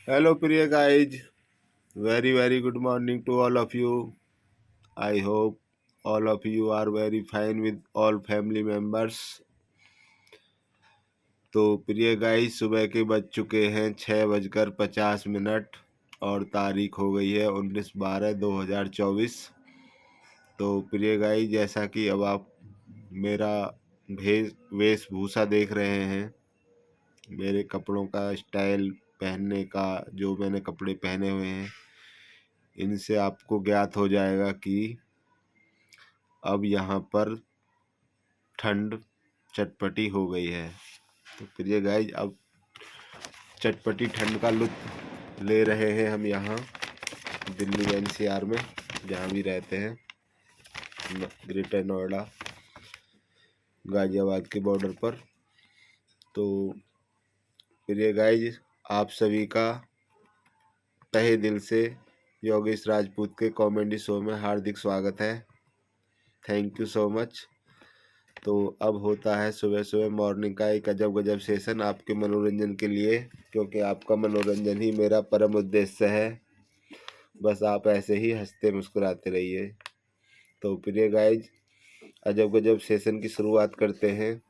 Hello, Priya guys. Very good morning to all of you. I hope all of you are very fine with all family members. तो प्रिय guys, सुबह के बज चुके हैं 6:50 और तारीख हो गई है 19/12/2024। तो प्रिय गाइस, जैसा कि अब आप मेरा वेशभूषा देख रहे हैं, मेरे कपड़ों का स्टाइल, पहनने का, जो मैंने कपड़े पहने हुए हैं, इनसे आपको ज्ञात हो जाएगा कि अब यहाँ पर ठंड चटपटी हो गई है। तो प्रिय गाइज, अब चटपटी ठंड का लुत्फ ले रहे हैं हम यहाँ दिल्ली एनसीआर में, जहाँ भी रहते हैं, ग्रेटर नोएडा गाजियाबाद के बॉर्डर पर। तो प्रिय गाइज, आप सभी का तहे दिल से योगेश राजपूत के कॉमेडी शो में हार्दिक स्वागत है। Thank you so much. तो अब होता है सुबह सुबह मॉर्निंग का एक अजब गजब सेशन आपके मनोरंजन के लिए, क्योंकि आपका मनोरंजन ही मेरा परम उद्देश्य है। बस आप ऐसे ही हंसते मुस्कुराते रहिए। तो प्रिय गाइज, अजब गजब सेशन की शुरुआत करते हैं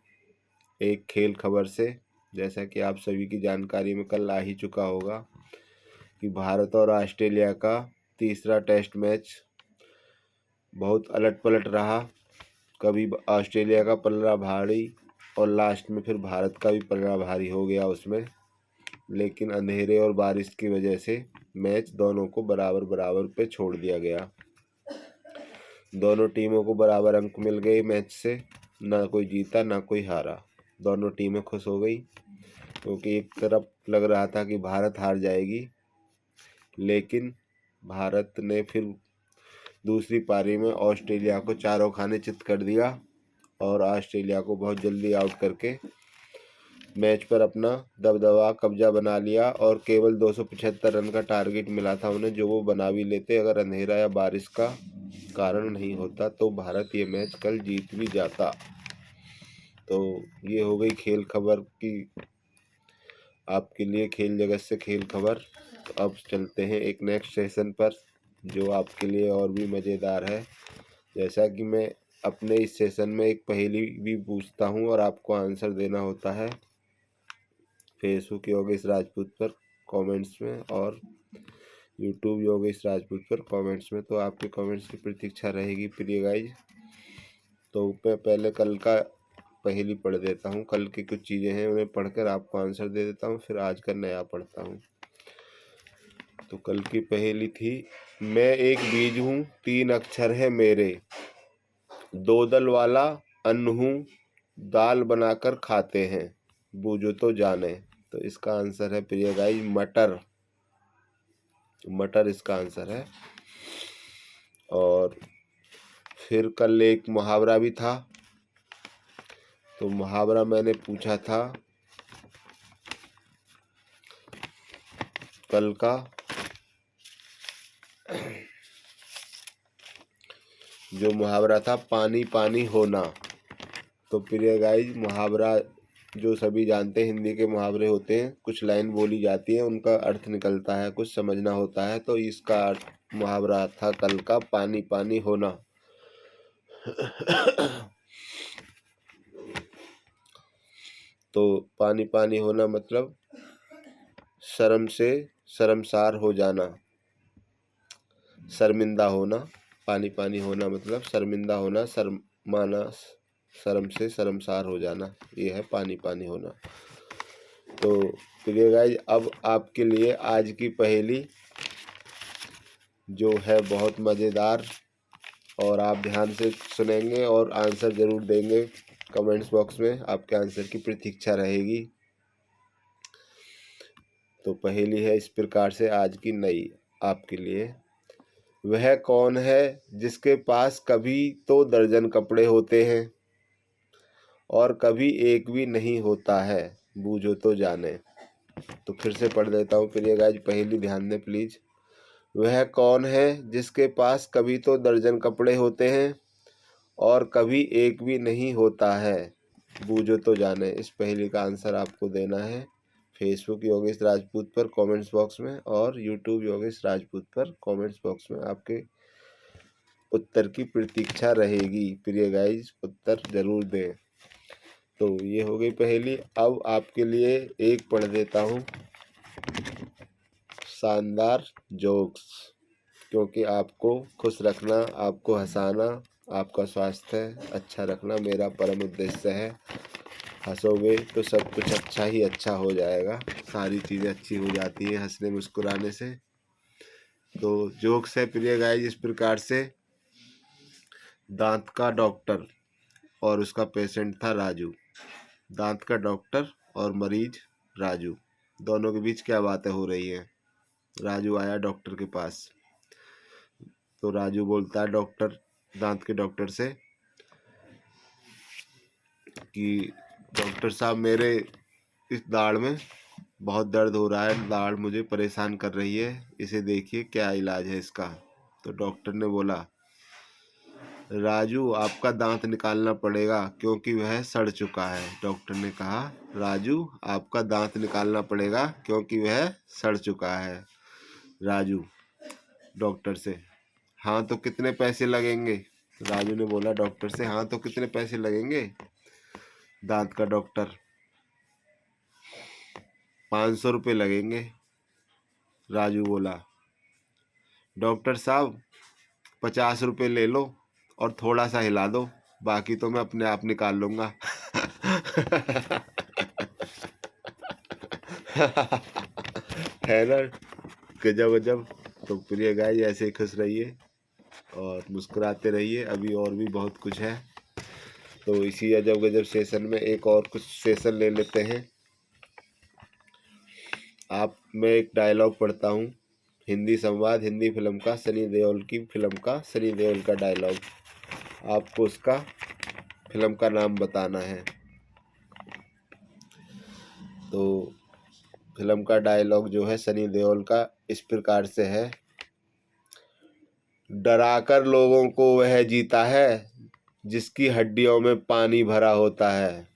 एक खेल खबर से। जैसा कि आप सभी की जानकारी में कल आ ही चुका होगा कि भारत और ऑस्ट्रेलिया का तीसरा टेस्ट मैच बहुत अलट पलट रहा। कभी ऑस्ट्रेलिया का पलड़ा भारी और लास्ट में फिर भारत का भी पलड़ा भारी हो गया उसमें, लेकिन अंधेरे और बारिश की वजह से मैच दोनों को बराबर बराबर पे छोड़ दिया गया। दोनों टीमों को बराबर अंक मिल गए मैच से, ना कोई जीता ना कोई हारा। दोनों टीमें खुश हो गई, क्योंकि एक तरफ लग रहा था कि भारत हार जाएगी, लेकिन भारत ने फिर दूसरी पारी में ऑस्ट्रेलिया को चारों खाने चित कर दिया और ऑस्ट्रेलिया को बहुत जल्दी आउट करके मैच पर अपना दबदबा कब्जा बना लिया। और केवल 275 रन का टारगेट मिला था उन्हें, जो वो बना भी लेते अगर अंधेरा या बारिश का कारण नहीं होता, तो भारत ये मैच कल जीत भी जाता। तो ये हो गई खेल खबर की, आपके लिए खेल जगत से खेल खबर। तो अब चलते हैं एक नेक्स्ट सेशन पर, जो आपके लिए और भी मज़ेदार है। जैसा कि मैं अपने इस सेशन में एक पहेली भी पूछता हूँ और आपको आंसर देना होता है फेसबुक योगेश राजपूत पर कमेंट्स में और यूट्यूब योगेश राजपूत पर कमेंट्स में। तो आपके कमेंट्स की प्रतीक्षा रहेगी प्रिय गाइज। तो मैं पहले कल का पहेली पढ़ देता हूँ। कल की कुछ चीज़ें हैं, उन्हें पढ़कर आपको आंसर दे देता हूँ, फिर आज का नया पढ़ता हूँ। तो कल की पहेली थी, मैं एक बीज हूँ, 3 अक्षर है मेरे, 2 दल वाला अन्न हूँ, दाल बनाकर खाते हैं, बूझो तो जाने। तो इसका आंसर है प्रिय गाइस मटर। मटर इसका आंसर है। और फिर कल एक मुहावरा भी था। तो मुहावरा मैंने पूछा था कल का, जो मुहावरा था पानी पानी होना। तो प्रिय गाइस, मुहावरा जो सभी जानते हैं, हिंदी के मुहावरे होते हैं, कुछ लाइन बोली जाती है, उनका अर्थ निकलता है, कुछ समझना होता है। तो इसका मुहावरा था कल का पानी पानी होना। तो पानी पानी होना मतलब शर्म से शर्मसार हो जाना, शर्मिंदा होना। पानी पानी होना मतलब शर्मिंदा होना, शर्माना, शर्म से शर्मसार हो जाना, ये है पानी पानी होना। तो प्रिय गाइस, अब आपके लिए आज की पहेली जो है बहुत मज़ेदार, और आप ध्यान से सुनेंगे और आंसर ज़रूर देंगे। कमेंट्स बॉक्स में आपके आंसर की प्रतीक्षा रहेगी। तो पहेली है इस प्रकार से आज की नई आपके लिए, वह कौन है जिसके पास कभी तो दर्जन कपड़े होते हैं और कभी एक भी नहीं होता है, बूझो तो जाने। तो फिर से पढ़ देता हूँ प्रिय गाइस, पहेली ध्यान दें प्लीज। वह कौन है जिसके पास कभी तो दर्जन कपड़े होते हैं और कभी एक भी नहीं होता है, बूझो तो जाने। इस पहेली का आंसर आपको देना है फेसबुक योगेश राजपूत पर कमेंट्स बॉक्स में और यूट्यूब योगेश राजपूत पर कमेंट्स बॉक्स में आपके उत्तर की प्रतीक्षा रहेगी। प्रिय गाइज, उत्तर जरूर दें। तो ये हो गई पहेली। अब आपके लिए एक पढ़ देता हूँ शानदार जोक्स, क्योंकि आपको खुश रखना, आपको हंसाना, आपका स्वास्थ्य अच्छा रखना मेरा परम उद्देश्य है। हंसोगे तो सब कुछ अच्छा ही अच्छा हो जाएगा, सारी चीज़ें अच्छी हो जाती हैं हंसने मुस्कुराने से। तो जोक्स है प्रिय गाइस इस प्रकार से। दांत का डॉक्टर और उसका पेशेंट था राजू। दांत का डॉक्टर और मरीज राजू, दोनों के बीच क्या बातें हो रही हैं। राजू आया डॉक्टर के पास, तो राजू बोलता है दांत के डॉक्टर से कि डॉक्टर साहब, मेरे इस दाढ़ में बहुत दर्द हो रहा है, दाढ़ मुझे परेशान कर रही है, इसे देखिए क्या इलाज है इसका। तो डॉक्टर ने बोला, राजू आपका दांत निकालना पड़ेगा क्योंकि वह सड़ चुका है। डॉक्टर ने कहा, राजू आपका दांत निकालना पड़ेगा क्योंकि वह सड़ चुका है। राजू डॉक्टर से, हाँ तो कितने पैसे लगेंगे। राजू ने बोला डॉक्टर से, हाँ तो कितने पैसे लगेंगे। दांत का डॉक्टर, 500 रुपये लगेंगे। राजू बोला, डॉक्टर साहब 50 रुपये ले लो और थोड़ा सा हिला दो, बाकी तो मैं अपने आप निकाल लूँगा। है ना, गजब गजब। तो प्रिय गाइस, ऐसे ही खुश रहिए और मुस्कुराते रहिए, अभी और भी बहुत कुछ है। तो इसी अजब गजब सेशन में एक और कुछ सेशन ले लेते हैं। मैं एक डायलॉग पढ़ता हूँ, हिंदी संवाद, हिंदी फिल्म का, सनी देओल की फिल्म का, सनी देओल का डायलॉग। आपको उसका फिल्म का नाम बताना है। तो फिल्म का डायलॉग जो है सनी देओल का इस प्रकार से है, डराकर लोगों को वह जीता है जिसकी हड्डियों में पानी भरा होता है।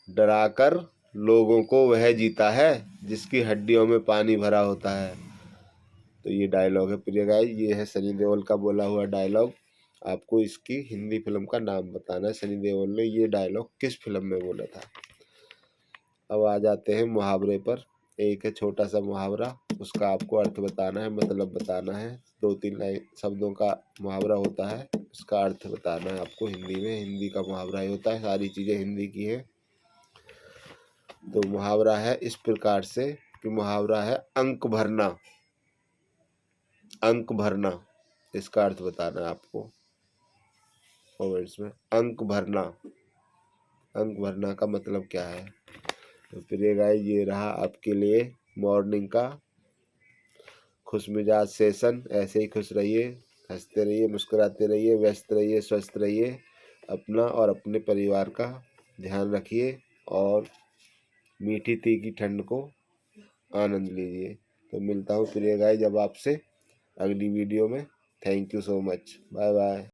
डराकर लोगों को वह जीता है जिसकी हड्डियों में पानी भरा होता है। तो ये डायलॉग है प्रिय गाइस, ये है सनी देओल का बोला हुआ डायलॉग। आपको इसकी हिंदी फिल्म का नाम बताना है, सनी देओल ने ये डायलॉग किस फिल्म में बोला था। अब आ जाते हैं मुहावरे पर। एक है छोटा सा मुहावरा, उसका आपको अर्थ बताना है, मतलब बताना है। 2-3 लाइन शब्दों का मुहावरा होता है, उसका अर्थ बताना है आपको हिंदी में। हिंदी का मुहावरा ही होता है, सारी चीज़ें हिंदी की हैं। तो मुहावरा है इस प्रकार से कि मुहावरा है अंक भरना। अंक भरना, इसका अर्थ बताना है आपको कमेंट्स में। अंक भरना, अंक भरना का मतलब क्या है। तो प्रिय गाइस, ये रहा आपके लिए मॉर्निंग का खुश मिजाज सेशन। ऐसे ही खुश रहिए, हंसते रहिए, मुस्कुराते रहिए, व्यस्त रहिए, स्वस्थ रहिए। अपना और अपने परिवार का ध्यान रखिए और मीठी तीखी ठंड को आनंद लीजिए। तो मिलता हूँ प्रिय गाइस जब आपसे अगली वीडियो में। Thank you so much, bye bye.